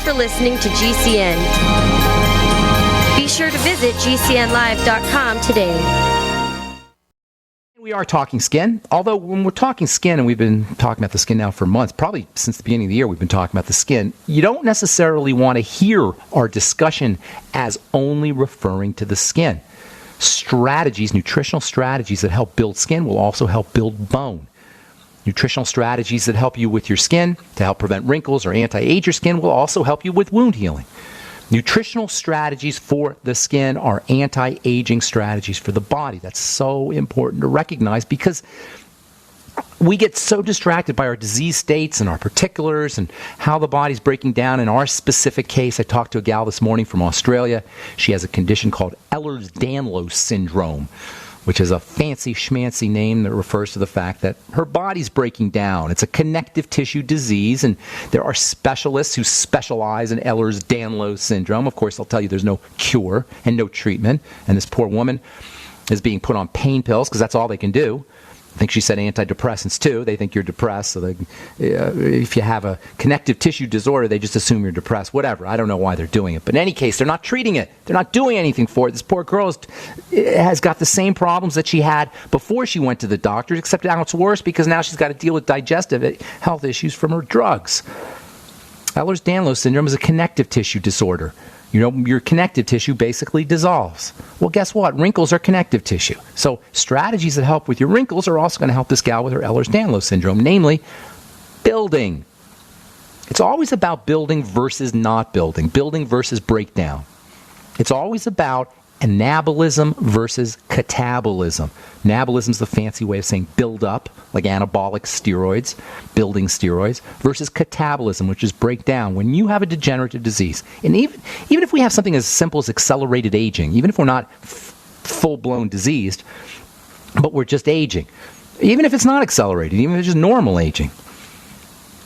for listening to GCN. Be sure to visit GCNlive.com today. We are talking skin, although when we're talking skin, and we've been talking about the skin now for months, probably since the beginning of the year we've been talking about the skin, you don't necessarily want to hear our discussion as only referring to the skin. Strategies, nutritional strategies that help build skin will also help build bone. Nutritional strategies that help you with your skin to help prevent wrinkles or anti-age your skin will also help you with wound healing. Nutritional strategies for the skin are anti-aging strategies for the body. That's so important to recognize because we get so distracted by our disease states and our particulars and how the body's breaking down. In our specific case, I talked to a gal this morning from Australia. She has a condition called Ehlers-Danlos syndrome, which is a fancy schmancy name that refers to the fact that her body's breaking down. It's a connective tissue disease, and there are specialists who specialize in Ehlers-Danlos syndrome. Of course, they'll tell you there's no cure and no treatment, and this poor woman is being put on pain pills because that's all they can do. I think she said antidepressants too. They think you're depressed, so if you have a connective tissue disorder, they just assume you're depressed. Whatever. I don't know why they're doing it. But in any case, they're not treating it. They're not doing anything for it. This poor girl has got the same problems that she had before she went to the doctor, except now it's worse because now she's got to deal with digestive health issues from her drugs. Ehlers-Danlos syndrome is a connective tissue disorder. You know, your connective tissue basically dissolves. Well, guess what? Wrinkles are connective tissue. So strategies that help with your wrinkles are also going to help this gal with her Ehlers-Danlos syndrome, namely building. It's always about building versus not building versus breakdown. It's always about anabolism versus catabolism. Anabolism is the fancy way of saying build up, like anabolic steroids, building steroids, versus catabolism, which is breakdown. When you have a degenerative disease, and even if we have something as simple as accelerated aging, even if we're not full-blown diseased, but we're just aging, even if it's not accelerated, even if it's just normal aging,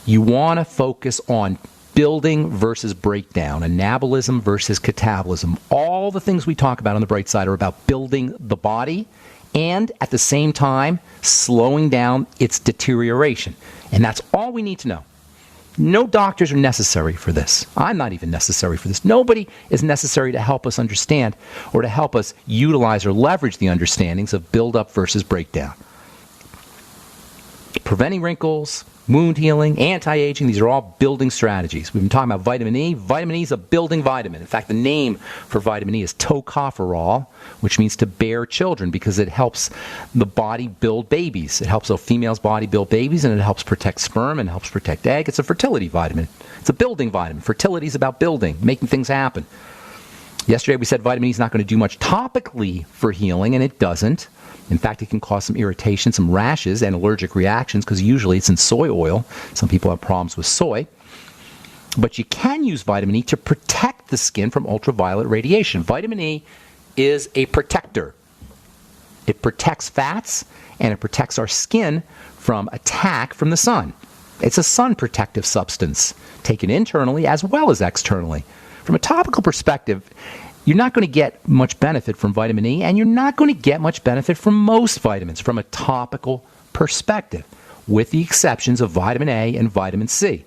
you want to focus on building versus breakdown, anabolism versus catabolism. All the things we talk about on the bright side are about building the body and at the same time slowing down its deterioration. And that's all we need to know. No doctors are necessary for this. I'm not even necessary for this. Nobody is necessary to help us understand or to help us utilize or leverage the understandings of build-up versus breakdown. Preventing wrinkles, wound healing, anti-aging, these are all building strategies. We've been talking about vitamin E. Vitamin E is a building vitamin. In fact, the name for vitamin E is tocopherol, which means to bear children because it helps the body build babies. It helps a female's body build babies, and it helps protect sperm and helps protect egg. It's a fertility vitamin. It's a building vitamin. Fertility is about building, making things happen. Yesterday we said vitamin E is not going to do much topically for healing, and it doesn't. In fact, it can cause some irritation, some rashes, and allergic reactions because usually it's in soy oil. Some people have problems with soy. But you can use vitamin E to protect the skin from ultraviolet radiation. Vitamin E is a protector. It protects fats, and it protects our skin from attack from the sun. It's a sun protective substance, taken internally as well as externally. From a topical perspective, you're not going to get much benefit from vitamin E, and you're not going to get much benefit from most vitamins from a topical perspective, with the exceptions of vitamin A and vitamin C.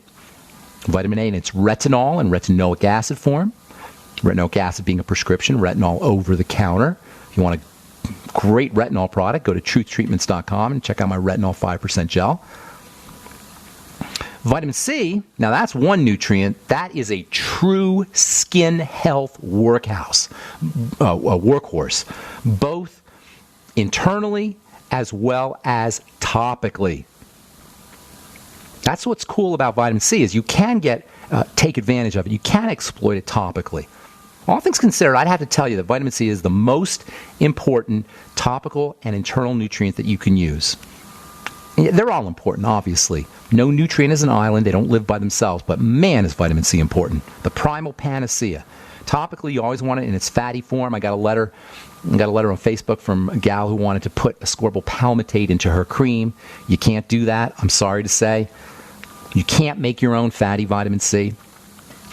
Vitamin A in its retinol and retinoic acid form, retinoic acid being a prescription, retinol over the counter. If you want a great retinol product, go to truthtreatments.com and check out my retinol 5% gel. Vitamin C, now that's one nutrient. That is a true skin health workhorse, both internally as well as topically. That's what's cool about vitamin C is you can take advantage of it. You can exploit it topically. All things considered, I'd have to tell you that vitamin C is the most important topical and internal nutrient that you can use. They're all important, obviously. No nutrient is an island. They don't live by themselves. But man, is vitamin C important. The primal panacea. Topically, you always want it in its fatty form. I got a letter on Facebook from a gal who wanted to put ascorbyl palmitate into her cream. You can't do that, I'm sorry to say. You can't make your own fatty vitamin C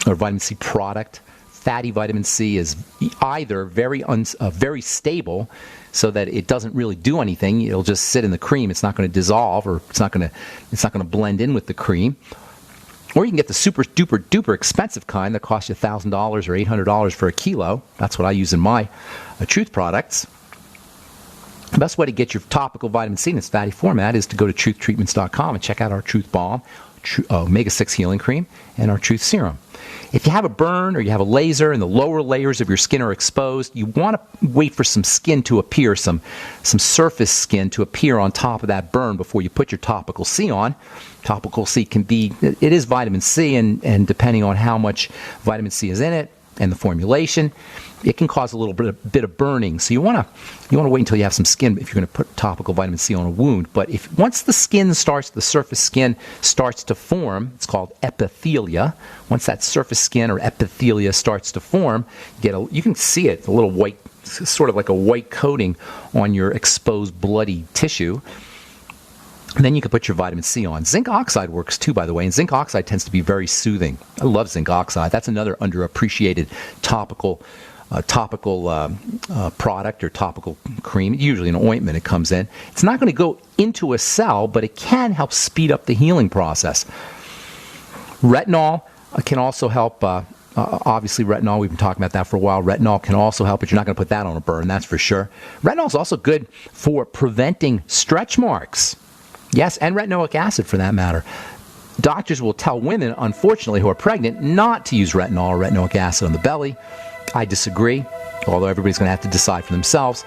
or vitamin C product. Fatty vitamin C is either very stable, so that it doesn't really do anything. It'll just sit in the cream. It's not going to dissolve, or it's not going to blend in with the cream. Or you can get the super duper duper expensive kind that costs you $1,000 or $800 for a kilo. That's what I use in my Truth products. The best way to get your topical vitamin C in its fatty format is to go to truthtreatments.com and check out our Truth Balm, Omega-6 Healing Cream, and our Truth Serum. If you have a burn or you have a laser and the lower layers of your skin are exposed, you want to wait for some skin to appear, some surface skin to appear on top of that burn before you put your Topical C on. Topical C it is vitamin C, and depending on how much vitamin C is in it and the formulation, it can cause a little bit of burning. So you want to wait until you have some skin if you're going to put topical vitamin C on a wound. But once the surface skin starts to form, it's called epithelia. Once that surface skin or epithelia starts to form, you can see it, a little white, sort of like a white coating on your exposed bloody tissue. And then you can put your vitamin C on. Zinc oxide works too, by the way, and zinc oxide tends to be very soothing. I love zinc oxide. That's another underappreciated topical product or topical cream. Usually an ointment it comes in. It's not going to go into a cell, but it can help speed up the healing process. Retinol can also help. Obviously, retinol, we've been talking about that for a while. Retinol can also help, but you're not going to put that on a burn, that's for sure. Retinol is also good for preventing stretch marks. Yes, and retinoic acid for that matter. Doctors will tell women, unfortunately, who are pregnant not to use retinol or retinoic acid on the belly. I disagree, although everybody's going to have to decide for themselves.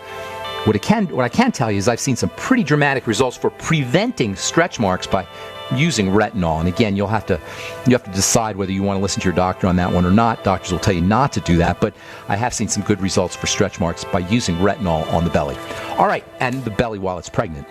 What I can tell you is I've seen some pretty dramatic results for preventing stretch marks by using retinol. And again, you have to decide whether you want to listen to your doctor on that one or not. Doctors will tell you not to do that, but I have seen some good results for stretch marks by using retinol on the belly. All right, and the belly while it's pregnant.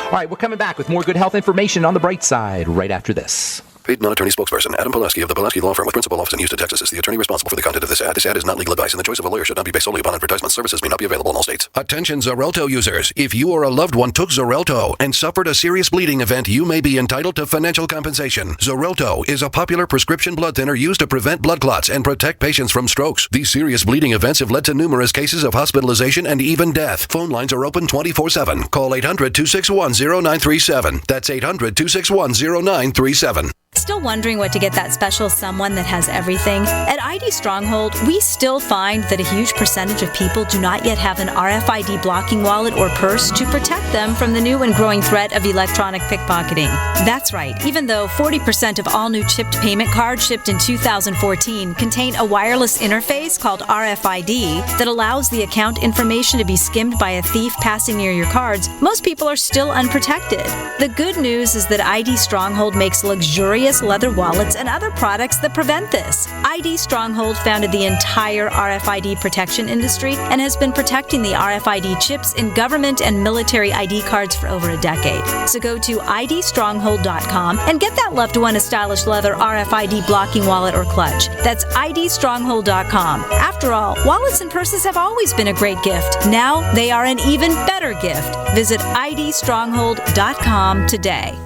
All right, we're coming back with more good health information on the bright side right after this. Paid non-attorney spokesperson Adam Pulaski of the Pulaski Law Firm with principal office in Houston, Texas is the attorney responsible for the content of this ad. This ad is not legal advice, and the choice of a lawyer should not be based solely upon advertisement. Services may not be available in all states. Attention Xarelto users. If you or a loved one took Xarelto and suffered a serious bleeding event, you may be entitled to financial compensation. Xarelto is a popular prescription blood thinner used to prevent blood clots and protect patients from strokes. These serious bleeding events have led to numerous cases of hospitalization and even death. Phone lines are open 24/7. Call 800-261-0937. That's 800-261-0937. Still wondering what to get that special someone that has everything? At ID Stronghold, we still find that a huge percentage of people do not yet have an RFID blocking wallet or purse to protect them from the new and growing threat of electronic pickpocketing. That's right. Even though 40% of all new chipped payment cards shipped in 2014 contain a wireless interface called RFID that allows the account information to be skimmed by a thief passing near your cards, most people are still unprotected. The good news is that ID Stronghold makes luxurious leather wallets and other products that prevent this. ID Stronghold founded the entire RFID protection industry and has been protecting the RFID chips in government and military ID cards for over a decade. So go to idstronghold.com and get that loved one a stylish leather RFID blocking wallet or clutch. That's idstronghold.com. After all, wallets and purses have always been a great gift. Now they are an even better gift. Visit idstronghold.com today.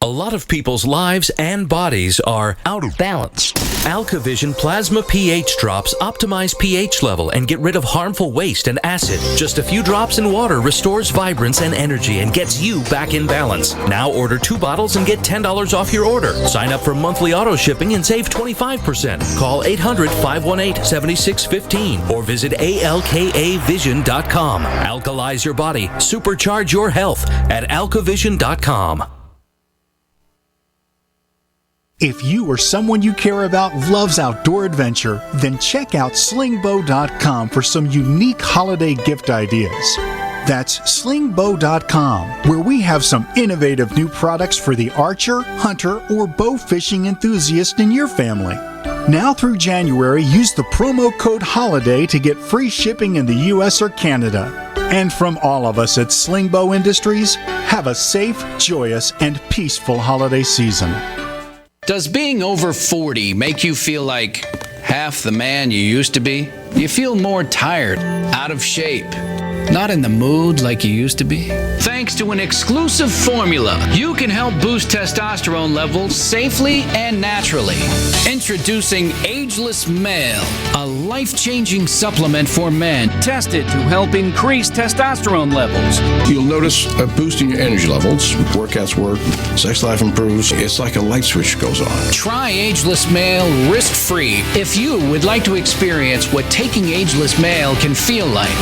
A lot of people's lives and bodies are out of balance. AlkaVision Plasma pH drops optimize pH level and get rid of harmful waste and acid. Just a few drops in water restores vibrance and energy and gets you back in balance. Now order 2 bottles and get $10 off your order. Sign up for monthly auto shipping and save 25%. Call 800-518-7615 or visit alkavision.com. Alkalize your body. Supercharge your health at alkavision.com. If you or someone you care about loves outdoor adventure, then check out slingbow.com for some unique holiday gift ideas. That's slingbow.com, where we have some innovative new products for the archer, hunter, or bow fishing enthusiast in your family. Now through January, use the promo code HOLIDAY to get free shipping in the U.S. or Canada. And from all of us at Slingbow Industries, have a safe, joyous, and peaceful holiday season. Does being over 40 make you feel like half the man you used to be? Do you feel more tired, out of shape? Not in the mood like you used to be? Thanks to an exclusive formula, you can help boost testosterone levels safely and naturally. Introducing Ageless Male, a life-changing supplement for men tested to help increase testosterone levels. You'll notice a boost in your energy levels. Workouts work. Sex life improves. It's like a light switch goes on. Try Ageless Male risk-free if you would like to experience what taking Ageless Male can feel like.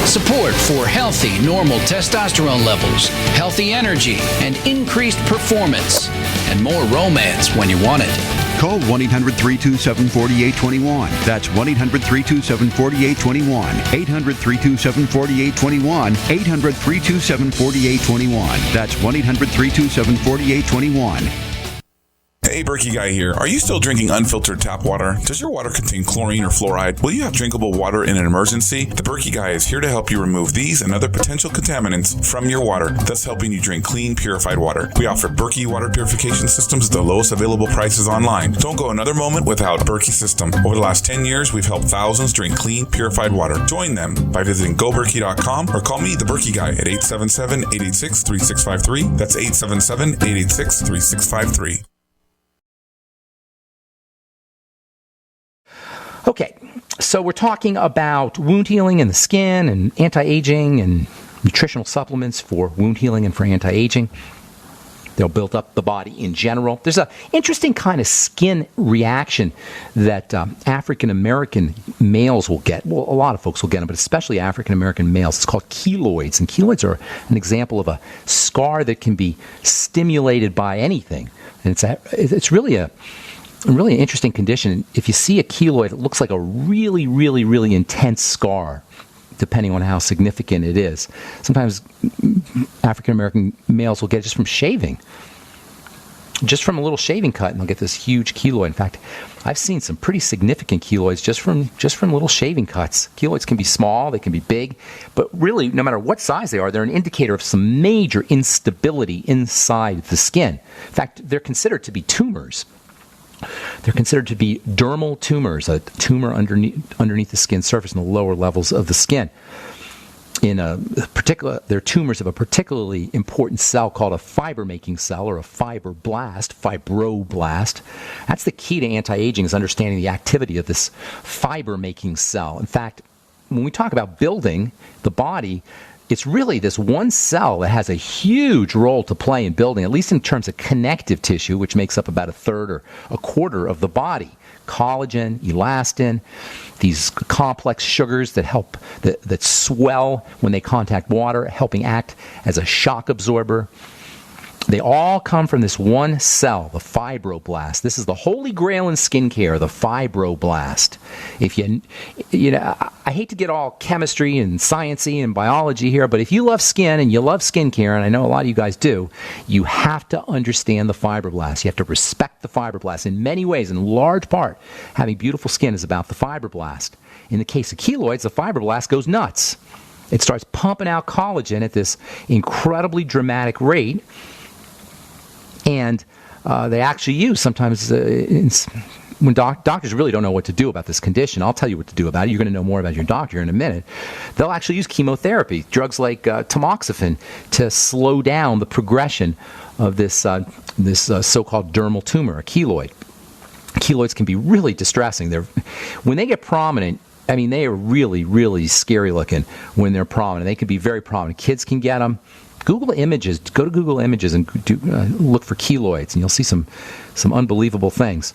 Support for healthy, normal testosterone levels, healthy energy, and increased performance, and more romance when you want it. Call 1-800-327-4821. That's 1-800-327-4821. 800-327-4821. 800-327-4821. That's 1-800-327-4821. Hey, Berkey Guy here. Are you still drinking unfiltered tap water? Does your water contain chlorine or fluoride? Will you have drinkable water in an emergency? The Berkey Guy is here to help you remove these and other potential contaminants from your water, thus helping you drink clean, purified water. We offer Berkey water purification systems at the lowest available prices online. Don't go another moment without Berkey system. Over the last 10 years, we've helped thousands drink clean, purified water. Join them by visiting goberkey.com or call me, the Berkey Guy, at 877-886-3653. That's 877-886-3653. Okay, so we're talking about wound healing in the skin and anti-aging and nutritional supplements for wound healing and for anti-aging. They'll build up the body in general. There's an interesting kind of skin reaction that African-American males will get. Well, a lot of folks will get them, but especially African-American males. It's called keloids, and keloids are an example of a scar that can be stimulated by anything. And it's really a really interesting condition. If you see a keloid, it looks like a really, really, really intense scar, depending on how significant it is. Sometimes African-American males will get it just from shaving, just from a little shaving cut, and they'll get this huge keloid. In fact, I've seen some pretty significant keloids just from little shaving cuts. Keloids can be small, they can be big, but really, no matter what size they are, they're an indicator of some major instability inside the skin. In fact, they're considered to be tumors. They're considered to be dermal tumors, a tumor underneath the skin surface in the lower levels of the skin. They're tumors of a particularly important cell called a fiber-making cell, or a fibroblast. That's the key to anti-aging, is understanding the activity of this fiber-making cell. In fact, when we talk about building the body, it's really this one cell that has a huge role to play in building, at least in terms of connective tissue, which makes up about a third or a quarter of the body. Collagen, elastin, these complex sugars that swell when they contact water, helping act as a shock absorber. They all come from this one cell, the fibroblast. This is the holy grail in skincare, the fibroblast. I hate to get all chemistry and sciencey and biology here, but if you love skin and you love skincare, and I know a lot of you guys do, you have to understand the fibroblast. You have to respect the fibroblast in many ways. In large part, having beautiful skin is about the fibroblast. In the case of keloids, the fibroblast goes nuts. It starts pumping out collagen at this incredibly dramatic rate. And they actually use sometimes, when doctors really don't know what to do about this condition, I'll tell you what to do about it. You're going to know more about your doctor in a minute. They'll actually use chemotherapy, drugs like tamoxifen, to slow down the progression of this so-called dermal tumor, a keloid. Keloids can be really distressing. When they get prominent, I mean, they are really, really scary looking when they're prominent. They can be very prominent. Kids can get them. Google images. Go to Google Images and look for keloids, and you'll see some unbelievable things.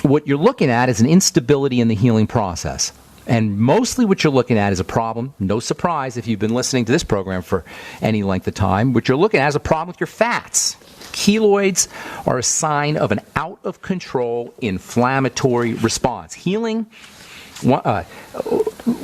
What you're looking at is an instability in the healing process. And mostly what you're looking at is a problem, no surprise if you've been listening to this program for any length of time, what you're looking at is a problem with your fats. Keloids are a sign of an out-of-control inflammatory response. Healing,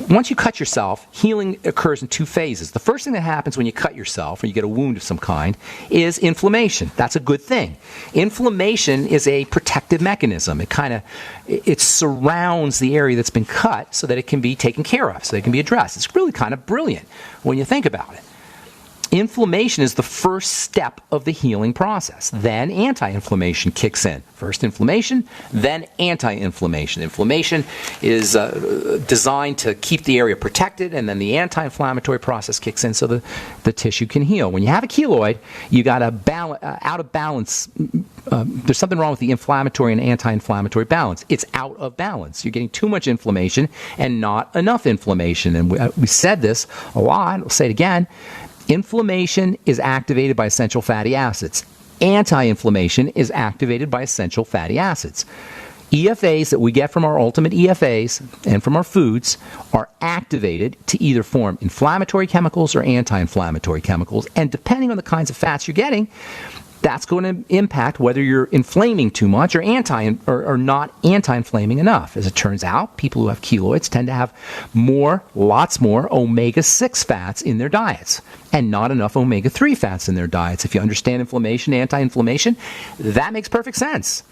once you cut yourself, healing occurs in two phases. The first thing that happens when you cut yourself or you get a wound of some kind is inflammation. That's a good thing. Inflammation is a protective mechanism. It surrounds the area that's been cut so that it can be taken care of, so that it can be addressed. It's really kind of brilliant when you think about it. Inflammation is the first step of the healing process. Then anti-inflammation kicks in. First inflammation, then anti-inflammation. Inflammation is designed to keep the area protected, and then the anti-inflammatory process kicks in so the tissue can heal. When you have a keloid, you got out of balance. There's something wrong with the inflammatory and anti-inflammatory balance. It's out of balance. You're getting too much inflammation and not enough inflammation. And we said this a lot. I'll say it again. Inflammation is activated by essential fatty acids. Anti-inflammation is activated by essential fatty acids. EFAs that we get from our ultimate EFAs and from our foods are activated to either form inflammatory chemicals or anti-inflammatory chemicals. And depending on the kinds of fats you're getting, that's going to impact whether you're inflaming too much or not anti-inflaming enough. As it turns out, people who have keloids tend to have lots more omega-6 fats in their diets and not enough omega-3 fats in their diets. If you understand inflammation, anti-inflammation, that makes perfect sense.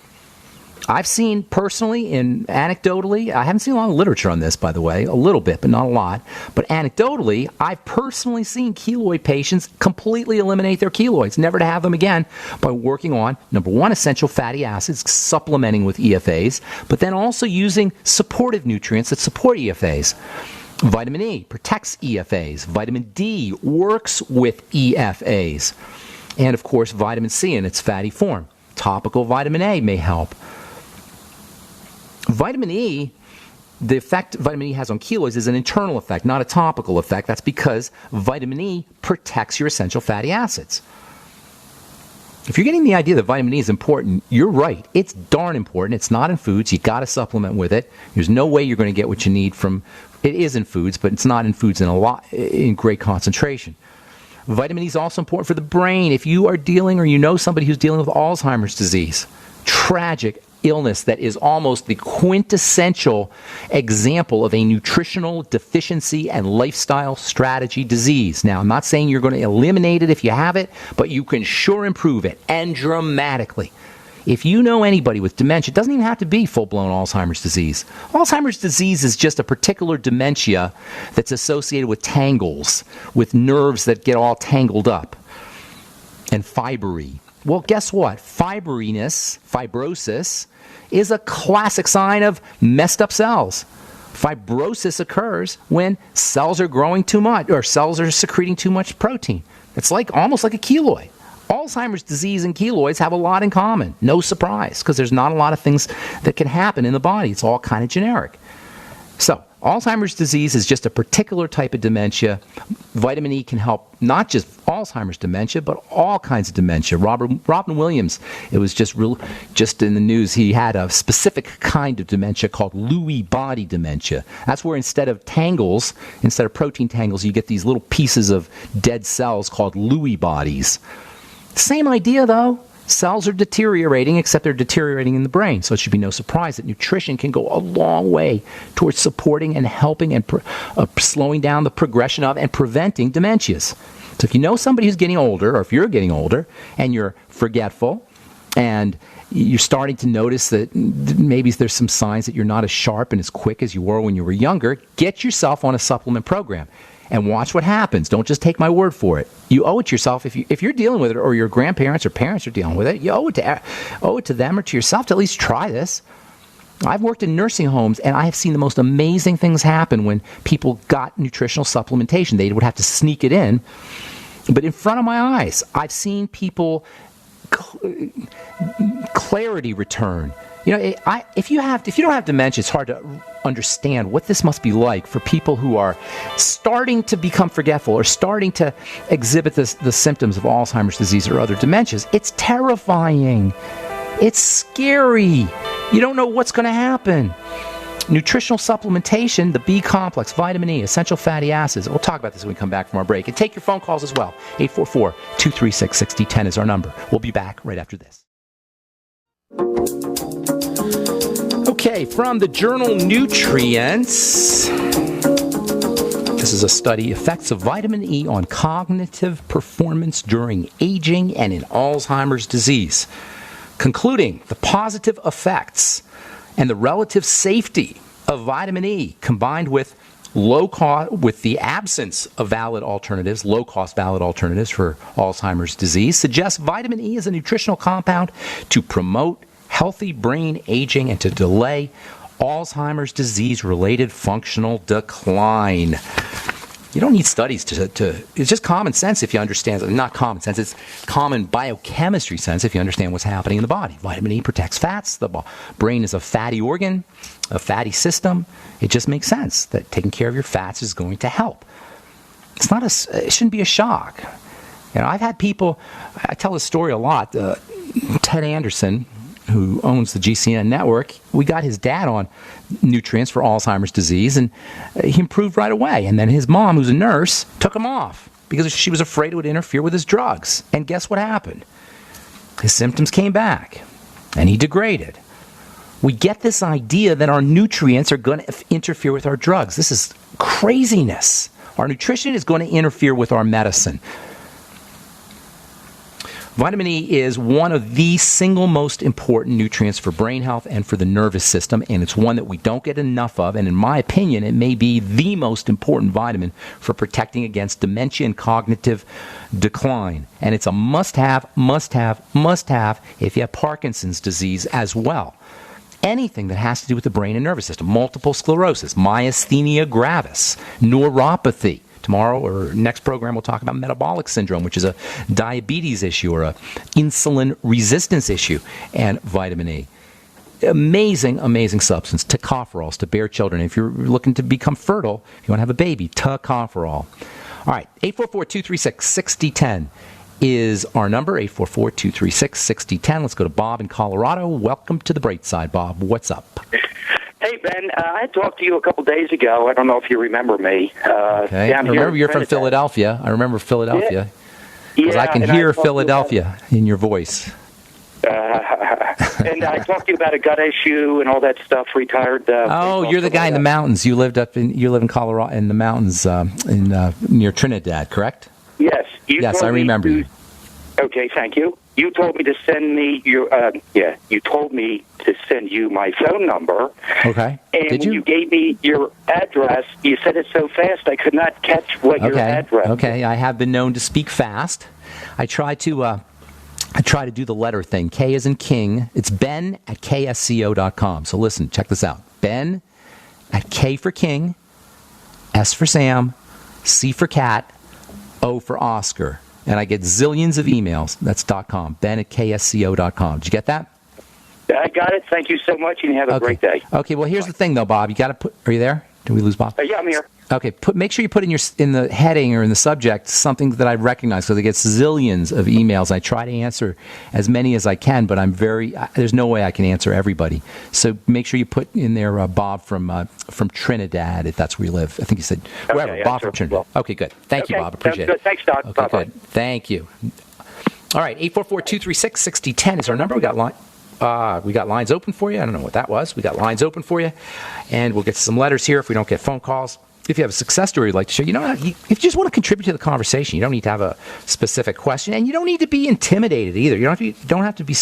I've seen personally and anecdotally, I haven't seen a lot of literature on this, by the way, a little bit, but not a lot. But anecdotally, I've personally seen keloid patients completely eliminate their keloids, never to have them again, by working on, number one, essential fatty acids, supplementing with EFAs, but then also using supportive nutrients that support EFAs. Vitamin E protects EFAs. Vitamin D works with EFAs. And, of course, vitamin C in its fatty form. Topical vitamin A may help. Vitamin E, the effect vitamin E has on keloids is an internal effect, not a topical effect. That's because vitamin E protects your essential fatty acids. If you're getting the idea that vitamin E is important, you're right. It's darn important. It's not in foods. You got to supplement with it. There's no way you're going to get what you need from it is in foods, but it's not in foods in great concentration. Vitamin E is also important for the brain. If you are dealing or you know somebody who's dealing with Alzheimer's disease, tragic illness that is almost the quintessential example of a nutritional deficiency and lifestyle strategy disease. Now, I'm not saying you're going to eliminate it if you have it, but you can sure improve it, and dramatically. If you know anybody with dementia, it doesn't even have to be full-blown Alzheimer's disease. Alzheimer's disease is just a particular dementia that's associated with tangles, with nerves that get all tangled up, and fibry. Well, guess what? Fibrosis, is a classic sign of messed up cells. Fibrosis occurs when cells are growing too much or cells are secreting too much protein. It's almost like a keloid. Alzheimer's disease and keloids have a lot in common. No surprise, because there's not a lot of things that can happen in the body. It's all kind of generic. So, Alzheimer's disease is just a particular type of dementia. Vitamin E can help not just Alzheimer's dementia, but all kinds of dementia. Robin Williams, it was just in the news, he had a specific kind of dementia called Lewy body dementia. That's where instead of protein tangles, you get these little pieces of dead cells called Lewy bodies. Same idea, though. Cells are deteriorating, except they're deteriorating in the brain. So it should be no surprise that nutrition can go a long way towards supporting and helping and slowing down the progression of and preventing dementias. So if you know somebody who's getting older, or if you're getting older and you're forgetful and you're starting to notice that maybe there's some signs that you're not as sharp and as quick as you were when you were younger, get yourself on a supplement program. And watch what happens. Don't just take my word for it. You owe it to yourself. If you're dealing with it, or your grandparents or parents are dealing with it, you owe it to them or to yourself to at least try this. I've worked in nursing homes, and I have seen the most amazing things happen when people got nutritional supplementation. They would have to sneak it in, but in front of my eyes, I've seen people clarity return. You know, if you don't have dementia, it's hard to understand what this must be like for people who are starting to become forgetful or starting to exhibit the symptoms of Alzheimer's disease or other dementias. It's terrifying. It's scary. You don't know what's going to happen. Nutritional supplementation, the B complex, vitamin E, essential fatty acids. We'll talk about this when we come back from our break. And take your phone calls as well. 844-236-6010 is our number. We'll be back right after this. Okay, from the journal Nutrients, this is a study, effects of vitamin E on cognitive performance during aging and in Alzheimer's disease, concluding the positive effects and the relative safety of vitamin E combined with low cost, with the absence of valid alternatives, low-cost valid alternatives for Alzheimer's disease, suggests vitamin E is a nutritional compound to promote healthy brain aging and to delay Alzheimer's disease-related functional decline. You don't need studies to it's just common sense if you understand, not common sense, it's common biochemistry sense if you understand what's happening in the body. Vitamin E protects fats. The brain is a fatty organ, a fatty system. It just makes sense that taking care of your fats is going to help. It shouldn't be a shock. I've had people, I tell this story a lot, Ted Anderson, who owns the GCN network, we got his dad on nutrients for Alzheimer's disease, and he improved right away. And then his mom, who's a nurse, took him off because she was afraid it would interfere with his drugs. And guess what happened? His symptoms came back, and he degraded. We get this idea that our nutrients are going to interfere with our drugs. This is craziness. Our nutrition is going to interfere with our medicine. Vitamin E is one of the single most important nutrients for brain health and for the nervous system, and it's one that we don't get enough of, and in my opinion, it may be the most important vitamin for protecting against dementia and cognitive decline. And it's a must-have, must-have, must-have if you have Parkinson's disease as well. Anything that has to do with the brain and nervous system, multiple sclerosis, myasthenia gravis, neuropathy. Tomorrow or next program, we'll talk about metabolic syndrome, which is a diabetes issue or a insulin resistance issue, and vitamin E. Amazing, amazing substance. Tocopherols to bear children. If you're looking to become fertile, if you want to have a baby, tocopherol. All right, 844-236-6010 is our number, 844-236-6010. Let's go to Bob in Colorado. Welcome to the Bright Side, Bob. What's up? Hey, Ben, I talked to you a couple days ago. I don't know if you remember me. Okay. I remember you're from Philadelphia. I remember Philadelphia. Because I can hear Philadelphia in your voice. And I talked to you about a gut issue and all that stuff, retired. You're the guy in the mountains. You live in Colorado, in the mountains near Trinidad, correct? Yes. Yes, I remember you. Okay, thank you. You told me to send me you told me to send you my phone number. Okay. And Did you? You gave me your address. You said it so fast I could not catch what your address. Okay. I have been known to speak fast. I try to do the letter thing. K as in king. It's ben@ksco.com. So listen, check this out. Ben at K for king, S for Sam, C for cat, O for Oscar. And I get zillions of emails. That's .com. Ben@ksco.com. Did you get that? I got it. Thank you so much, and you have a great day. Okay. Well, here's the thing, though, Bob. You got to put. Are you there? Did we lose Bob? Yeah, I'm here. Okay. Make sure you put in the heading or in the subject something that I recognize, because I get zillions of emails. I try to answer as many as I can, but there's no way I can answer everybody. So make sure you put in there Bob from Trinidad, if that's where you live. I think you said wherever. Okay, Bob from Trinidad. Okay, good. Thank you, Bob. Appreciate it. Thanks, Doc. Okay, Bye-bye. good. Thank you. All right, 844-236-6010 is our number. We got lines open for you. I don't know what that was. We got lines open for you, and we'll get some letters here if we don't get phone calls. If you have a success story you'd like to share, if you just want to contribute to the conversation, you don't need to have a specific question, and you don't need to be intimidated either. You don't have to be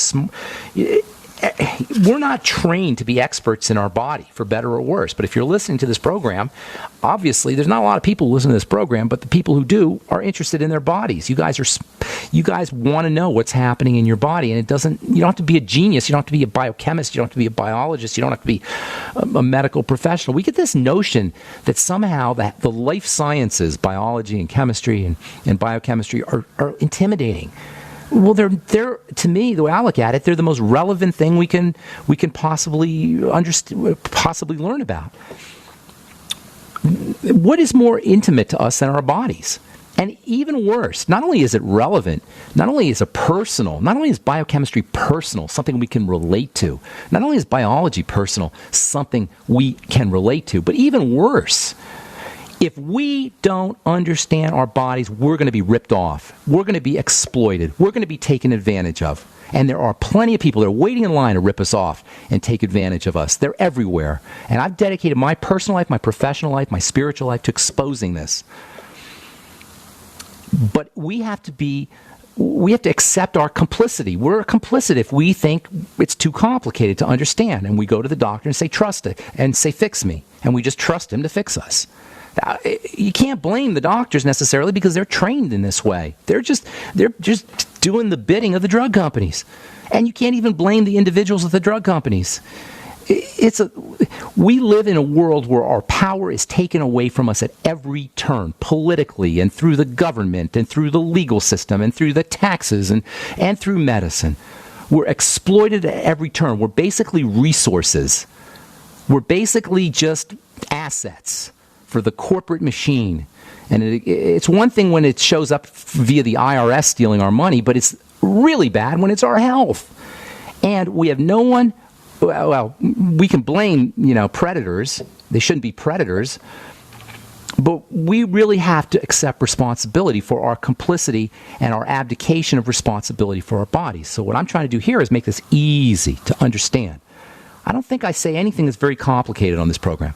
we're not trained to be experts in our body, for better or worse. But if you're listening to this program, obviously there's not a lot of people who listen to this program, but the people who do are interested in their bodies. You guys want to know what's happening in your body, and you don't have to be a genius. You don't have to be a biochemist. You don't have to be a biologist. You don't have to be a medical professional. We get this notion that somehow that the life sciences, biology and chemistry and biochemistry are intimidating. Well, they're to me, the way I look at it, they're the most relevant thing we can possibly possibly learn about. What is more intimate to us than our bodies? And even worse, not only is it relevant, not only is it personal, not only is biochemistry personal, something we can relate to, not only is biology personal, something we can relate to, but even worse, if we don't understand our bodies, we're going to be ripped off. We're going to be exploited. We're going to be taken advantage of. And there are plenty of people that are waiting in line to rip us off and take advantage of us. They're everywhere. And I've dedicated my personal life, my professional life, my spiritual life to exposing this. But we have to accept our complicity. We're complicit if we think it's too complicated to understand. And we go to the doctor and say, trust it, and say, fix me. And we just trust him to fix us. You can't blame the doctors necessarily because they're trained in this way. They're just doing the bidding of the drug companies. And you can't even blame the individuals of the drug companies. We live in a world where our power is taken away from us at every turn, politically and through the government and through the legal system and through the taxes and through medicine. We're exploited at every turn. We're basically resources. We're basically just assets for the corporate machine. And it's one thing when it shows up via the IRS stealing our money, but it's really bad when it's our health. And we have no one. Well, we can blame, predators. They shouldn't be predators. But we really have to accept responsibility for our complicity and our abdication of responsibility for our bodies. So what I'm trying to do here is make this easy to understand. I don't think I say anything that's very complicated on this program.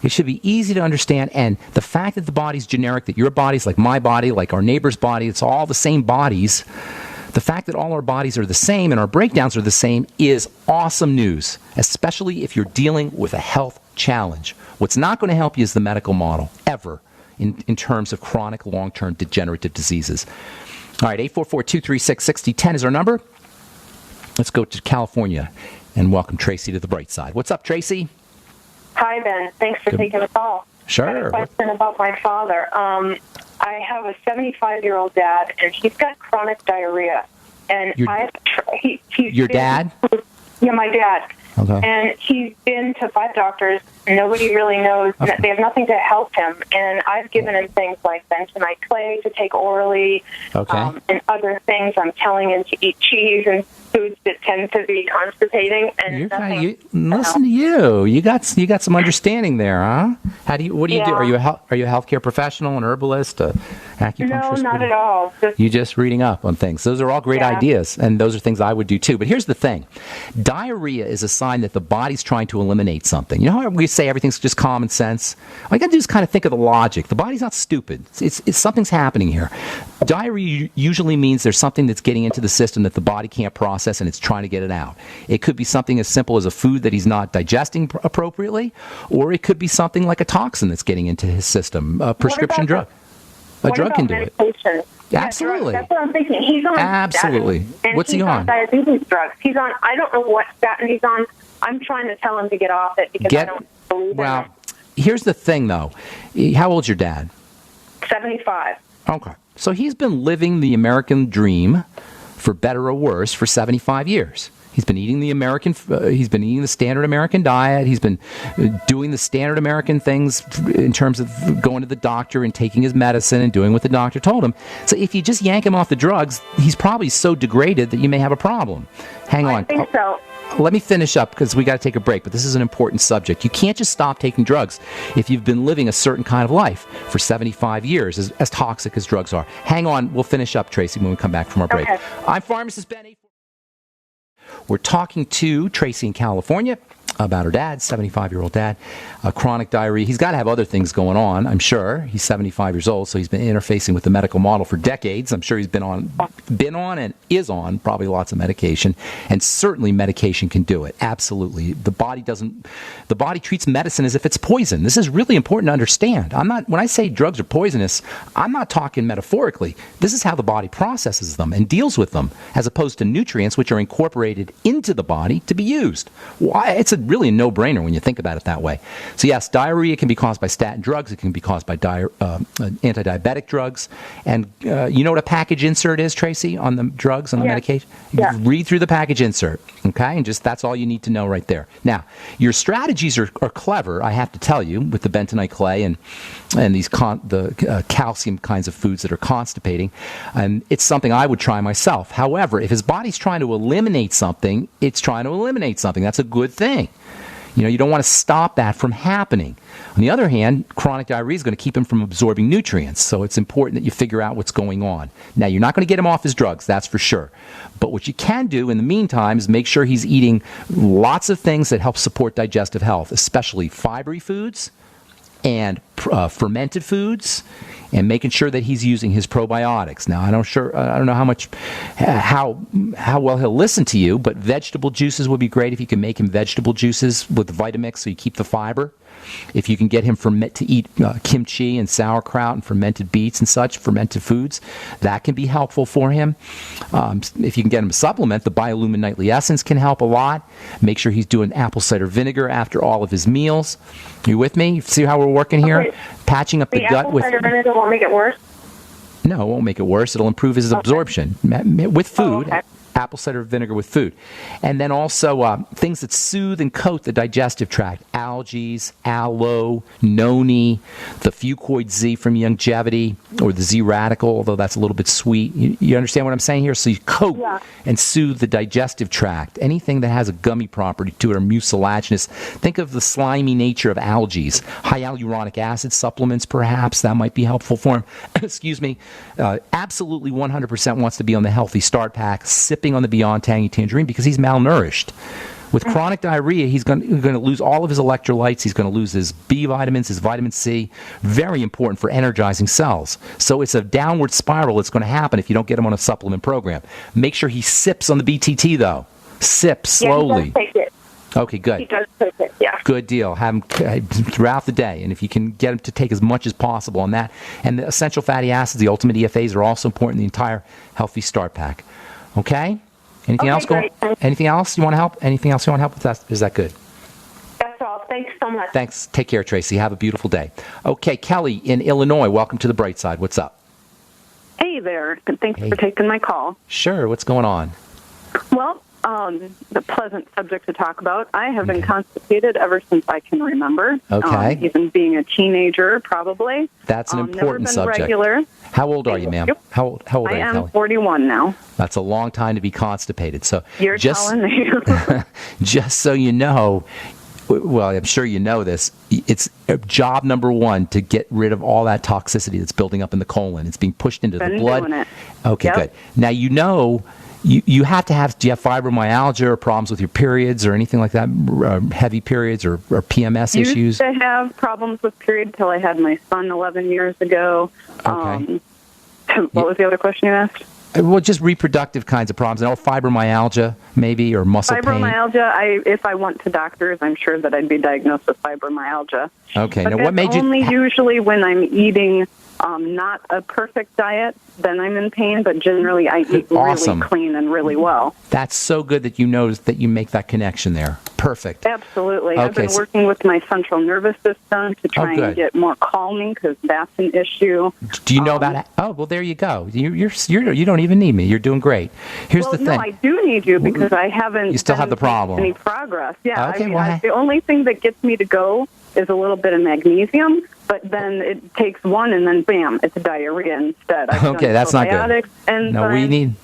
It should be easy to understand, and the fact that the body's generic, that your body's like my body, like our neighbor's body, it's all the same bodies. The fact that all our bodies are the same and our breakdowns are the same is awesome news, especially if you're dealing with a health challenge. What's not going to help you is the medical model, ever, in terms of chronic, long-term degenerative diseases. All right, 844-236-6010 is our number. Let's go to California and welcome Tracey to the bright side. What's up, Tracey? Hi, Ben. Thanks for taking the call. Sure. I have a question about my father. I have a 75-year-old dad, and he's got chronic diarrhea. And he's your dad? Yeah, my dad. Okay. And he's been to 5 doctors. Nobody really knows. Okay. They have nothing to help him. And I've given him things like bentonite clay to take orally, and other things. I'm telling him to eat cheese and foods that tend to be constipating. And listen to you. You got some understanding there, huh? What do you do? Are you a healthcare professional, an herbalist, a acupuncturist? No, not at all. You just reading up on things. Those are all great ideas, and those are things I would do too. But here's the thing: diarrhea is a sign that the body's trying to eliminate something. You know how we say everything's just common sense? All you got to do is kind of think of the logic. The body's not stupid. It's something's happening here. Diarrhea usually means there's something that's getting into the system that the body can't process, and it's trying to get it out. It could be something as simple as a food that he's not digesting appropriately, or it could be something like a toxin that's getting into his system, a prescription drug. A drug can do it. Absolutely. That's what I'm thinking. He's on absolutely. Statin, What's he on? Diabetes drugs. He's on. I don't know what statin he's on. I'm trying to tell him to get off it because I don't believe in it. Here's the thing, though. How old's your dad? 75. Okay. So he's been living the American dream, for better or worse, for 75 years. He's been eating the standard American diet. He's been doing the standard American things in terms of going to the doctor and taking his medicine and doing what the doctor told him. So if you just yank him off the drugs, he's probably so degraded that you may have a problem. Hang on. I think so. Let me finish up because we got to take a break, but this is an important subject. You can't just stop taking drugs if you've been living a certain kind of life for 75 years, as toxic as drugs are. Hang on. We'll finish up, Tracey, when we come back from our break. Okay. I'm Pharmacist Ben. We're talking to Tracey in California about her dad, 75-year-old dad, chronic diarrhea. He's got to have other things going on, I'm sure. He's 75 years old, so he's been interfacing with the medical model for decades. I'm sure he's been on and is on probably lots of medication, and certainly medication can do it. Absolutely. The body treats medicine as if it's poison. This is really important to understand. When I say drugs are poisonous, I'm not talking metaphorically. This is how the body processes them and deals with them, as opposed to nutrients which are incorporated into the body to be used. Why? It's really a no-brainer when you think about it that way. So yes, diarrhea can be caused by statin drugs. It can be caused by anti-diabetic drugs. And you know what a package insert is, Tracey, on the drugs, on the medication? Yeah. Read through the package insert, okay? And that's all you need to know right there. Now, your strategies are clever, I have to tell you, with the bentonite clay and these calcium kinds of foods that are constipating. And it's something I would try myself. However, if his body's trying to eliminate something, it's trying to eliminate something. That's a good thing. You don't want to stop that from happening. On the other hand, chronic diarrhea is going to keep him from absorbing nutrients, so it's important that you figure out what's going on. Now, you're not going to get him off his drugs, that's for sure. But what you can do in the meantime is make sure he's eating lots of things that help support digestive health, especially fibery foods and fermented foods, and making sure that he's using his probiotics. Now, I don't know how well he'll listen to you, but vegetable juices would be great if you can make him vegetable juices with Vitamix so you keep the fiber. If you can get him to eat kimchi and sauerkraut and fermented beets and such, fermented foods, that can be helpful for him. If you can get him a supplement, the Biolumin Nightly Essence can help a lot. Make sure he's doing apple cider vinegar after all of his meals. You with me? See how we're working here? Okay. Patching up the gut with... The apple cider vinegar won't make it worse? No, it won't make it worse. It'll improve his absorption with food. Okay. Apple cider vinegar with food. And then also things that soothe and coat the digestive tract. Algae, aloe, noni, the Fuchs Z from Youngevity, or the Z Radical, although that's a little bit sweet. You understand what I'm saying here? So you coat and soothe the digestive tract. Anything that has a gummy property to it or mucilaginous. Think of the slimy nature of algae. Hyaluronic acid supplements, perhaps. That might be helpful for him. Excuse me. Absolutely 100% wants to be on the Healthy Start Pack, sipping on the Beyond Tangy Tangerine because he's malnourished. With chronic diarrhea, he's going to lose all of his electrolytes. He's going to lose his B vitamins, his vitamin C. Very important for energizing cells. So it's a downward spiral that's going to happen if you don't get him on a supplement program. Make sure he sips on the BTT, though. Sip slowly. Yeah, he does take it. Okay, good. He does take it, yeah. Good deal. Have him throughout the day. And if you can get him to take as much as possible on that. And the essential fatty acids, the ultimate EFAs, are also important in the entire Healthy Start Pack. Okay? Anything else? Anything else you want to help? Anything else you want to help with that? Is that good? That's all. Thanks so much. Thanks. Take care, Tracy. Have a beautiful day. Okay, Kelly in Illinois. Welcome to the Bright Side. What's up? Hey there. Thanks for taking my call. Sure. What's going on? Well, the pleasant subject to talk about. I have been constipated ever since I can remember. Okay. Even being a teenager, probably. That's an important never been subject. Regular. How old are you, ma'am? Yep. How old are you, Kelly? I am 41 now. That's a long time to be constipated. So You're telling me. Just so you know, well, I'm sure you know this, it's job number one to get rid of all that toxicity that's building up in the colon. It's being pushed into the blood. Doing it. Okay, good. Now, you know, you have to have, do you have fibromyalgia or problems with your periods or anything like that, heavy periods or PMS issues? Used to have problems with periods until I had my son 11 years ago. Okay. What was the other question you asked? Well, just reproductive kinds of problems. Fibromyalgia, maybe, or muscle pain. Fibromyalgia, if I went to doctors, I'm sure that I'd be diagnosed with fibromyalgia. Okay. But now, what made you... only usually when I'm eating not a perfect diet, then I'm in pain, but generally I eat really clean and really well. That's so good that you know that you make that connection there. Perfect. Absolutely. Okay, I've been working with my central nervous system to try and get more calming because that's an issue. Do you know about... Oh, well, there you go. You don't even need me. You're doing great. Here's the thing. No, I do need you because I haven't... You still have the problem. Any progress. Yeah. Okay, the only thing that gets me to go is a little bit of magnesium, but then it takes one and then bam, it's diarrhea instead. Okay, that's not good. And no, we need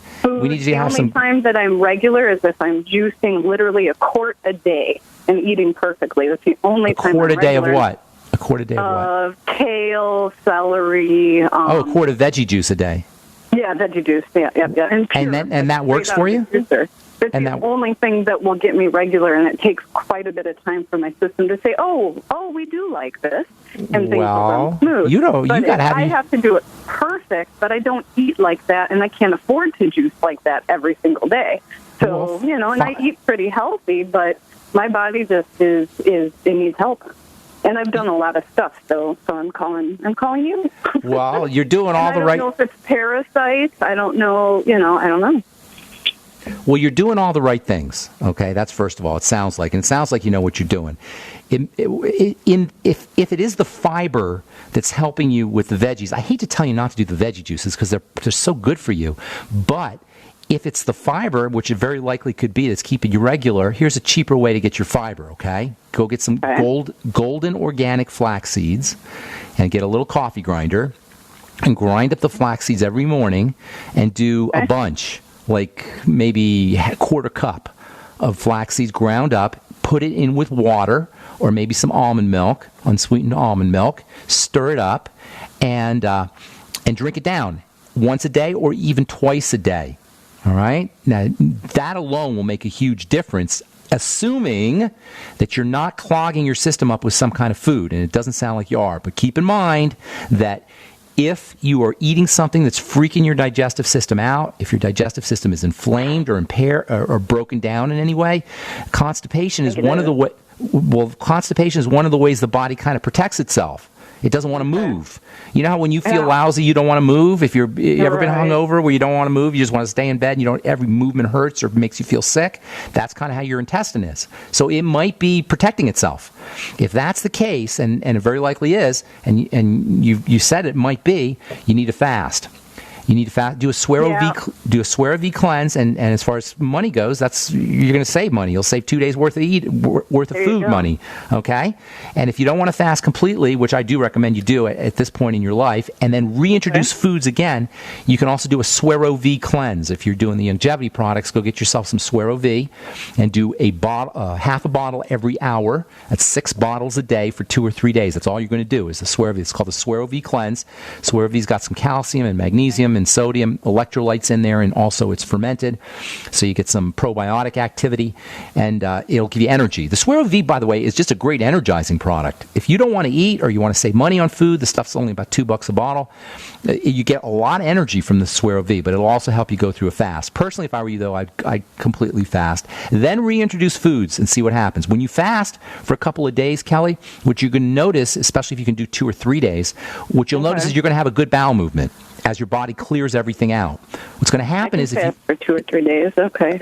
to have some... The only time that I'm regular is if I'm juicing literally a quart a day and eating perfectly. That's the only time I'm regular. A quart a day of what? A quart a day of what? Kale, celery. A quart of veggie juice a day. Yeah, veggie juice. Yeah. And that works for you? It's the only thing that will get me regular, and it takes quite a bit of time for my system to say, "Oh, we do like this," and things will run smooth. I have to do it perfect, but I don't eat like that, and I can't afford to juice like that every single day. So and I eat pretty healthy, but my body just it needs help. And I've done a lot of stuff, so I'm calling you. Well, you're doing all the right... I don't know if it's parasites. I don't know, I don't know. Well, you're doing all the right things, okay? That's first of all, it sounds like. And it sounds like you know what you're doing. If it is the fiber that's helping you with the veggies, I hate to tell you not to do the veggie juices because they're so good for you. But if it's the fiber, which it very likely could be, that's keeping you regular, here's a cheaper way to get your fiber, okay? Go get some golden organic flax seeds and get a little coffee grinder and grind up the flax seeds every morning and do a bunch. Like maybe a quarter cup of flax seeds ground up, put it in with water or maybe some almond milk, unsweetened almond milk, stir it up, and drink it down once a day or even twice a day. All right? Now, that alone will make a huge difference. assuming that you're not clogging your system up with some kind of food, and it doesn't sound like you are. But keep in mind that if you are eating something that's freaking your digestive system out, if your digestive system is inflamed or impaired or broken down in any way, constipation is one of the ways the body kind of protects itself. It doesn't want to move. You know how when you feel lousy, you don't want to move? If you ever been hungover where you don't want to move, you just want to stay in bed, and every movement hurts or makes you feel sick? That's kind of how your intestine is. So it might be protecting itself. If that's the case, and it very likely is, and you said it might be, you need to fast. You need to fast, do a Swear V cleanse, and as far as money goes, you're going to save money. You'll save 2 days worth of food money, okay? And if you don't want to fast completely, which I do recommend you do at this point in your life, and then reintroduce foods again, you can also do a Swear V cleanse. If you're doing the longevity products, go get yourself some Swear V and do half a bottle every hour. That's 6 bottles a day for 2 or 3 days. That's all you're going to do is the Swear V. It's called the Swear V cleanse. Swear V's got some calcium and magnesium and sodium electrolytes in there, and also it's fermented, so you get some probiotic activity, and it'll give you energy. The Swear V, by the way, is just a great energizing product. If you don't want to eat or you want to save money on food, the stuff's only about $2 a bottle. You get a lot of energy from the Swear V, but it'll also help you go through a fast. Personally, if I were you, though, I'd completely fast. Then reintroduce foods and see what happens. When you fast for a couple of days, Kelly, what you're going to notice, especially if you can do 2 or 3 days, what you'll notice is you're going to have a good bowel movement as your body clears everything out. What's going to happen is if you for 2 or 3 days,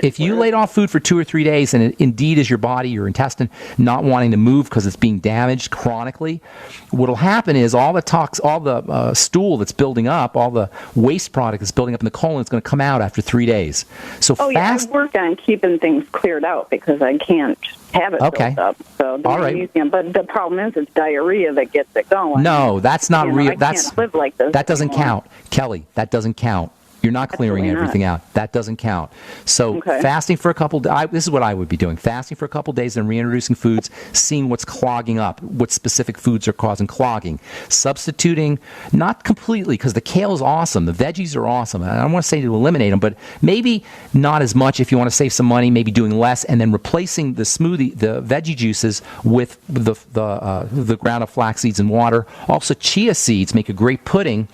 if you laid off food for 2 or 3 days, and it indeed is your body, your intestine, not wanting to move because it's being damaged chronically, what'll happen is all the stool that's building up, all the waste product that's building up in the colon is going to come out after 3 days. So I work on keeping things cleared out because I can't have it built up. So magnesium, but the problem is it's diarrhea that gets it going. No, that's not real. I can't live like this. That doesn't count, Kelly. That doesn't count. You're not clearing everything out. That doesn't count. So fasting for a couple days, this is what I would be doing. Fasting for a couple days and reintroducing foods, seeing what's clogging up, what specific foods are causing clogging. Substituting, not completely, because the kale is awesome. The veggies are awesome. I don't want to say to eliminate them, but maybe not as much if you want to save some money, maybe doing less, and then replacing the smoothie, the veggie juices with the ground up flax seeds and water. Also, chia seeds make a great pudding,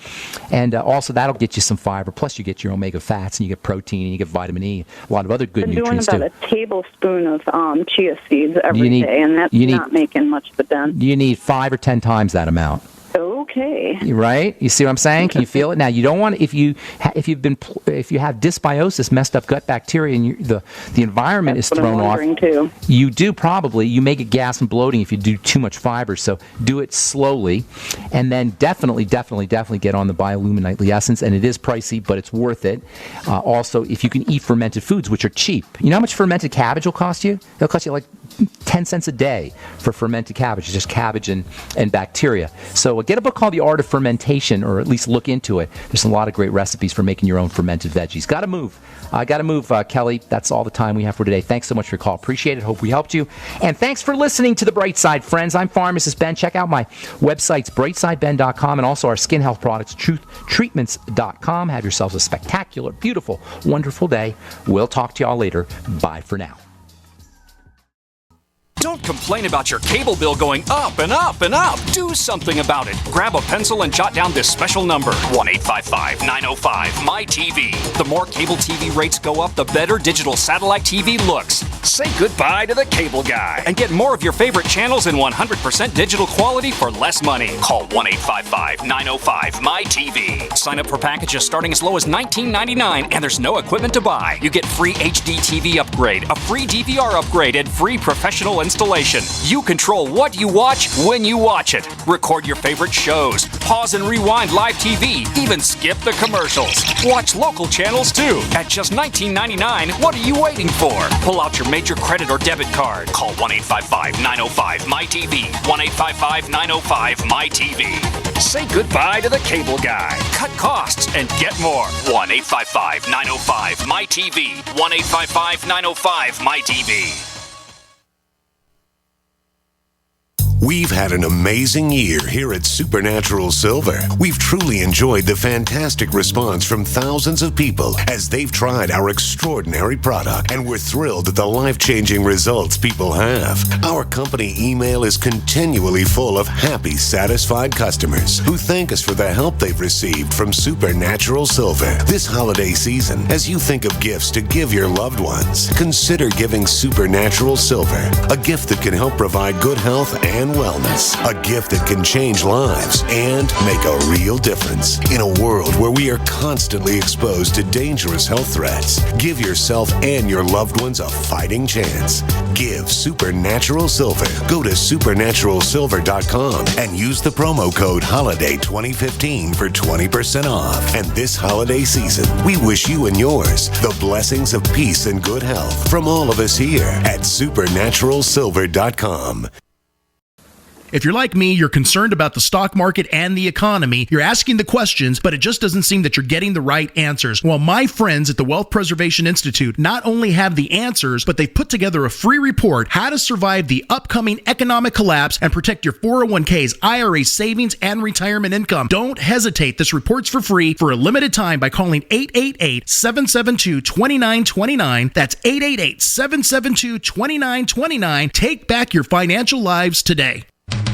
and also that'll get you some fiber. Plus, you get your omega fats, and you get protein, and you get vitamin E, a lot of other good nutrients too. I'm doing about a tablespoon of chia seeds every day, and that's not making much of a dent. You need 5 or 10 times that amount. Okay. Right? You see what I'm saying? Can you feel it? Now, you don't want if you have dysbiosis, messed up gut bacteria, and the environment is thrown off. Too. You do probably. You may get gas and bloating if you do too much fiber. So do it slowly, and then definitely get on the Biolumin Nightly Essence. And it is pricey, but it's worth it. Also, if you can eat fermented foods, which are cheap. You know how much fermented cabbage will cost you? It'll cost you like 10 cents a day for fermented cabbage. It's just cabbage and bacteria. So get a book called The Art of Fermentation, or at least look into it. There's a lot of great recipes for making your own fermented veggies. Got to move, Kelly. That's all the time we have for today. Thanks so much for your call. Appreciate it. Hope we helped you. And thanks for listening to The Bright Side, friends. I'm Pharmacist Ben. Check out my websites, brightsideben.com, and also our skin health products, truthtreatments.com. Have yourselves a spectacular, beautiful, wonderful day. We'll talk to y'all later. Bye for now. Don't complain about your cable bill going up and up and up. Do something about it. Grab a pencil and jot down this special number, 1-855-905-MY-TV. The more cable TV rates go up, the better digital satellite TV looks. Say goodbye to the cable guy and get more of your favorite channels in 100% digital quality for less money. Call 1-855-905-MY-TV. Sign up for packages starting as low as $19.99, and there's no equipment to buy. You get free HD TV upgrade, a free DVR upgrade, and free professional installation. You control what you watch when you watch it. Record your favorite shows, pause and rewind live TV, even skip the commercials. Watch local channels too. At just $19.99, what are you waiting for? Pull out your major credit or debit card. Call 1-855-905-MY-TV. 1-855-905-MY-TV. Say goodbye to the cable guy. Cut costs and get more. 1-855-905-MY-TV. 1-855-905-MY-TV. We've had an amazing year here at Supernatural Silver. We've truly enjoyed the fantastic response from thousands of people as they've tried our extraordinary product, and we're thrilled at the life-changing results people have. Our company email is continually full of happy, satisfied customers who thank us for the help they've received from Supernatural Silver. This holiday season, as you think of gifts to give your loved ones, consider giving Supernatural Silver, a gift that can help provide good health and wellness, a gift that can change lives and make a real difference. In a world where we are constantly exposed to dangerous health threats, give yourself and your loved ones a fighting chance. Give Supernatural Silver. Go to supernaturalsilver.com and use the promo code HOLIDAY2015 for 20% off. And this holiday season, we wish you and yours the blessings of peace and good health from all of us here at supernaturalsilver.com. If you're like me, you're concerned about the stock market and the economy. You're asking the questions, but it just doesn't seem that you're getting the right answers. Well, my friends at the Wealth Preservation Institute not only have the answers, but they've put together a free report, How to Survive the Upcoming Economic Collapse and Protect Your 401ks, IRA savings, and retirement income. Don't hesitate. This report's for free for a limited time by calling 888-772-2929. That's 888-772-2929. Take back your financial lives today.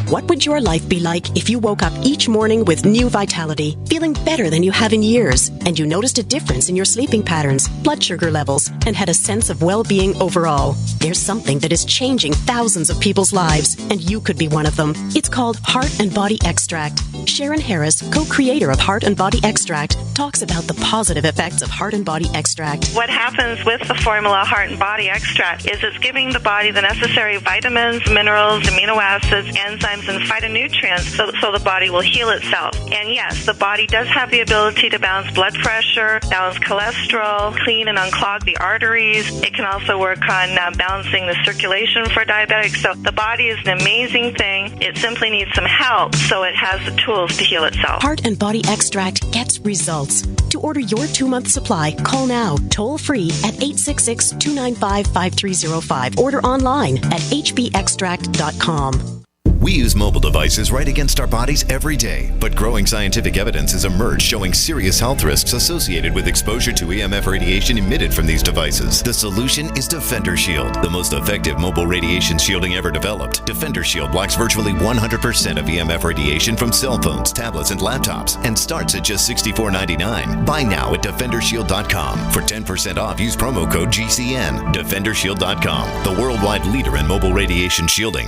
What would your life be like if you woke up each morning with new vitality, feeling better than you have in years, and you noticed a difference in your sleeping patterns, blood sugar levels, and had a sense of well-being overall? There's something that is changing thousands of people's lives, and you could be one of them. It's called Heart and Body Extract. Sharon Harris, co-creator of Heart and Body Extract, talks about the positive effects of Heart and Body Extract. What happens with the formula Heart and Body Extract is it's giving the body the necessary vitamins, minerals, amino acids, enzymes, and phytonutrients so the body will heal itself. And yes, the body does have the ability to balance blood pressure, balance cholesterol, clean and unclog the arteries. It can also work on balancing the circulation for diabetics. So the body is an amazing thing. It simply needs some help so it has the tools to heal itself. Heart and Body Extract gets results. To order your 2-month supply, call now, toll free at 866-295-5305. Order online at hbextract.com. We use mobile devices right against our bodies every day, but growing scientific evidence has emerged showing serious health risks associated with exposure to EMF radiation emitted from these devices. The solution is Defender Shield, the most effective mobile radiation shielding ever developed. Defender Shield blocks virtually 100% of EMF radiation from cell phones, tablets, and laptops, and starts at just $64.99. Buy now at DefenderShield.com. For 10% off, use promo code GCN. DefenderShield.com, the worldwide leader in mobile radiation shielding.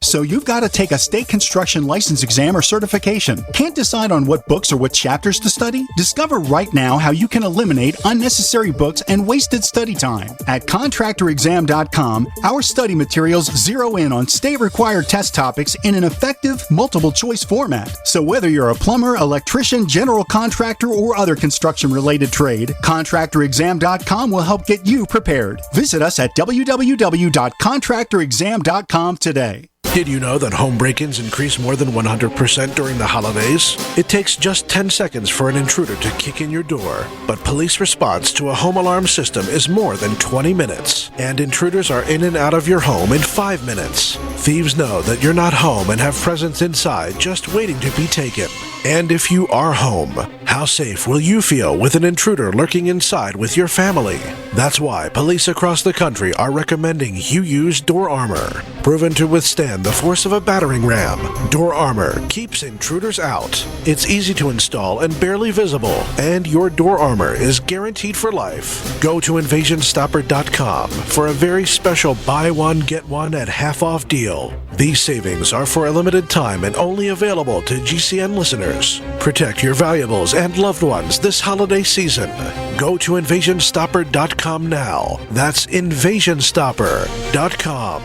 So you've got to take a state construction license exam or certification. Can't decide on what books or what chapters to study? Discover right now how you can eliminate unnecessary books and wasted study time. At contractorexam.com, our study materials zero in on state-required test topics in an effective, multiple-choice format. So whether you're a plumber, electrician, general contractor, or other construction-related trade, contractorexam.com will help get you prepared. Visit us at www.contractorexam.com today. Did you know that home break-ins increase more than 100% during the holidays? It takes just 10 seconds for an intruder to kick in your door, but police response to a home alarm system is more than 20 minutes, and intruders are in and out of your home in 5 minutes. Thieves know that you're not home and have presents inside just waiting to be taken. And if you are home, how safe will you feel with an intruder lurking inside with your family? That's why police across the country are recommending you use Door Armor. Proven to withstand the force of a battering ram, Door Armor keeps intruders out. It's easy to install and barely visible, and your Door Armor is guaranteed for life. Go to InvasionStopper.com for a very special buy one, get one at half off deal. These savings are for a limited time and only available to GCN listeners. Protect your valuables and loved ones this holiday season. Go to InvasionStopper.com now. That's InvasionStopper.com.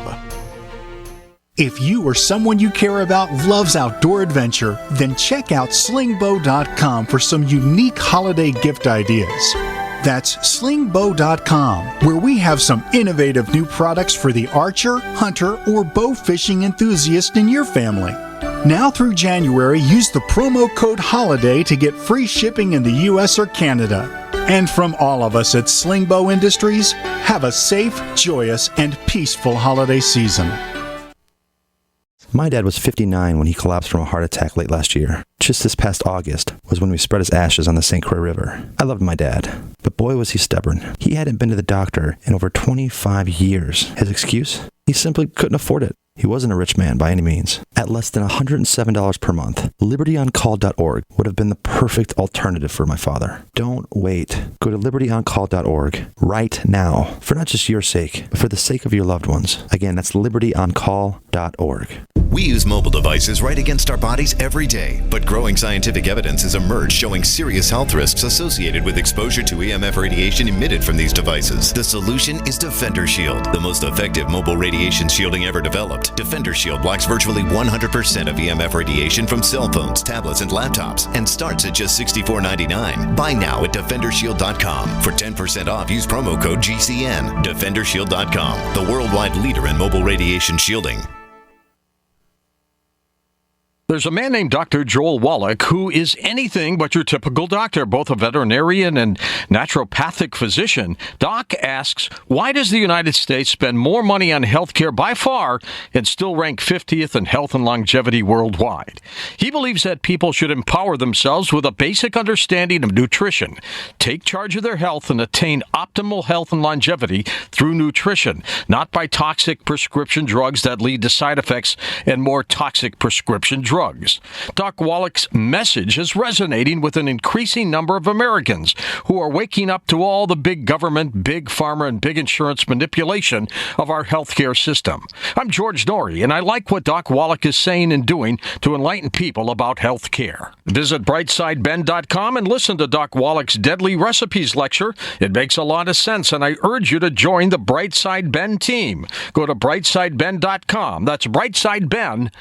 If you or someone you care about loves outdoor adventure, then check out slingbow.com for some unique holiday gift ideas. That's slingbow.com, where we have some innovative new products for the archer, hunter, or bow fishing enthusiast in your family. Now through January, use the promo code HOLIDAY to get free shipping in the U.S. or Canada. And from all of us at Slingbow Industries, have a safe, joyous, and peaceful holiday season. My dad was 59 when he collapsed from a heart attack late last year. Just this past August was when we spread his ashes on the St. Croix River. I loved my dad, but boy was he stubborn. He hadn't been to the doctor in over 25 years. His excuse? He simply couldn't afford it. He wasn't a rich man by any means. At less than $107 per month, libertyoncall.org would have been the perfect alternative for my father. Don't wait. Go to libertyoncall.org right now, for not just your sake, but for the sake of your loved ones. Again, that's libertyoncall.org. We use mobile devices right against our bodies every day, but growing scientific evidence has emerged showing serious health risks associated with exposure to EMF radiation emitted from these devices. The solution is Defender Shield, the most effective mobile radiation shielding ever developed. Defender Shield blocks virtually 100% of EMF radiation from cell phones, tablets, and laptops, and starts at just $64.99. Buy now at DefenderShield.com. For 10% off, use promo code GCN. DefenderShield.com, the worldwide leader in mobile radiation shielding. There's a man named Dr. Joel Wallach who is anything but your typical doctor, both a veterinarian and naturopathic physician. Doc asks, why does the United States spend more money on healthcare by far and still rank 50th in health and longevity worldwide? He believes that people should empower themselves with a basic understanding of nutrition, take charge of their health, and attain optimal health and longevity through nutrition, not by toxic prescription drugs that lead to side effects and more toxic prescription drugs. Doc Wallach's message is resonating with an increasing number of Americans who are waking up to all the big government, big pharma, and big insurance manipulation of our healthcare system. I'm George Norrie, and I like what Doc Wallach is saying and doing to enlighten people about healthcare. Visit brightsideben.com and listen to Doc Wallach's Deadly Recipes lecture. It makes a lot of sense, and I urge you to join the Brightside Ben team. Go to brightsideben.com. That's brightsideben.com.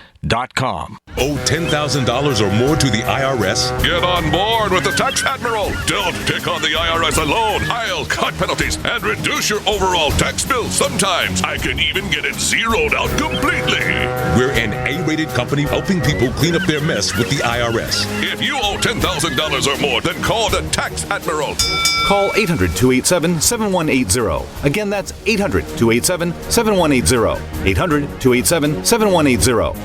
Owe $10,000 or more to the IRS? Get on board with the Tax Admiral. Don't pick on the IRS alone. I'll cut penalties and reduce your overall tax bill. Sometimes I can even get it zeroed out completely. We're an A-rated company helping people clean up their mess with the IRS. If you owe $10,000 or more, then call the Tax Admiral. Call 800-287-7180. Again, that's 800-287-7180. 800-287-7180.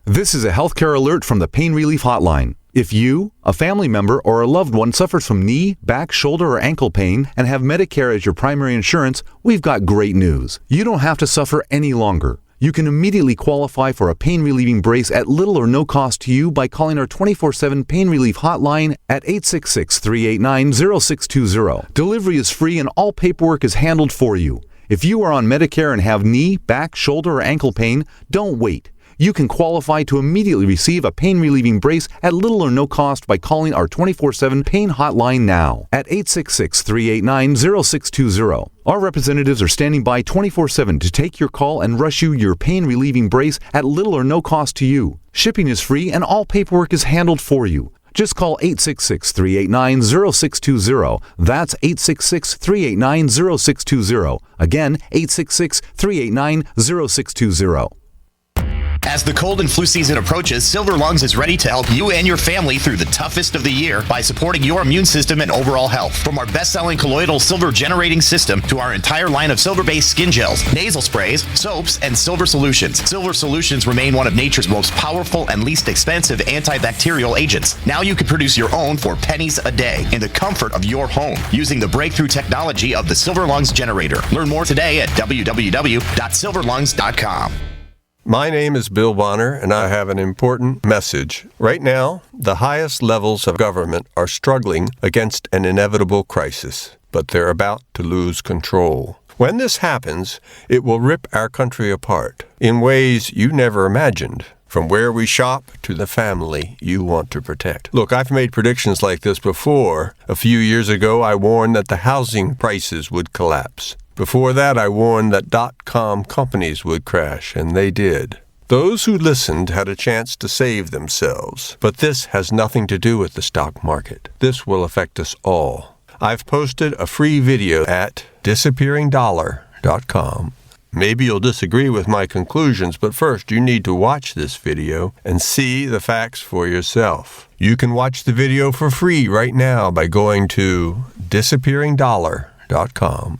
This is a healthcare alert from the Pain Relief Hotline. If you, a family member, or a loved one suffers from knee, back, shoulder, or ankle pain and have Medicare as your primary insurance, we've got great news. You don't have to suffer any longer. You can immediately qualify for a pain-relieving brace at little or no cost to you by calling our 24/7 Pain Relief Hotline at 866-389-0620. Delivery is free and all paperwork is handled for you. If you are on Medicare and have knee, back, shoulder, or ankle pain, don't wait. You can qualify to immediately receive a pain-relieving brace at little or no cost by calling our 24/7 Pain Hotline now at 866-389-0620. Our representatives are standing by 24/7 to take your call and rush you your pain-relieving brace at little or no cost to you. Shipping is free and all paperwork is handled for you. Just call 866-389-0620. That's 866-389-0620. Again, 866-389-0620. As the cold and flu season approaches, Silver Lungs is ready to help you and your family through the toughest of the year by supporting your immune system and overall health. From our best-selling colloidal silver generating system to our entire line of silver-based skin gels, nasal sprays, soaps, and silver solutions. Silver solutions remain one of nature's most powerful and least expensive antibacterial agents. Now you can produce your own for pennies a day in the comfort of your home using the breakthrough technology of the Silver Lungs generator. Learn more today at www.silverlungs.com. My name is Bill Bonner, and I have an important message. Right now, the highest levels of government are struggling against an inevitable crisis, but they're about to lose control. When this happens, it will rip our country apart in ways you never imagined. From where we shop to the family you want to protect. Look, I've made predictions like this before. A few years ago, I warned that the housing prices would collapse. Before that, I warned that .com companies would crash, and they did. Those who listened had a chance to save themselves. But this has nothing to do with the stock market. This will affect us all. I've posted a free video at disappearingdollar.com. Maybe you'll disagree with my conclusions, but first you need to watch this video and see the facts for yourself. You can watch the video for free right now by going to disappearingdollar.com.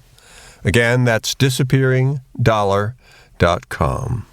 Again, that's disappearingdollar.com.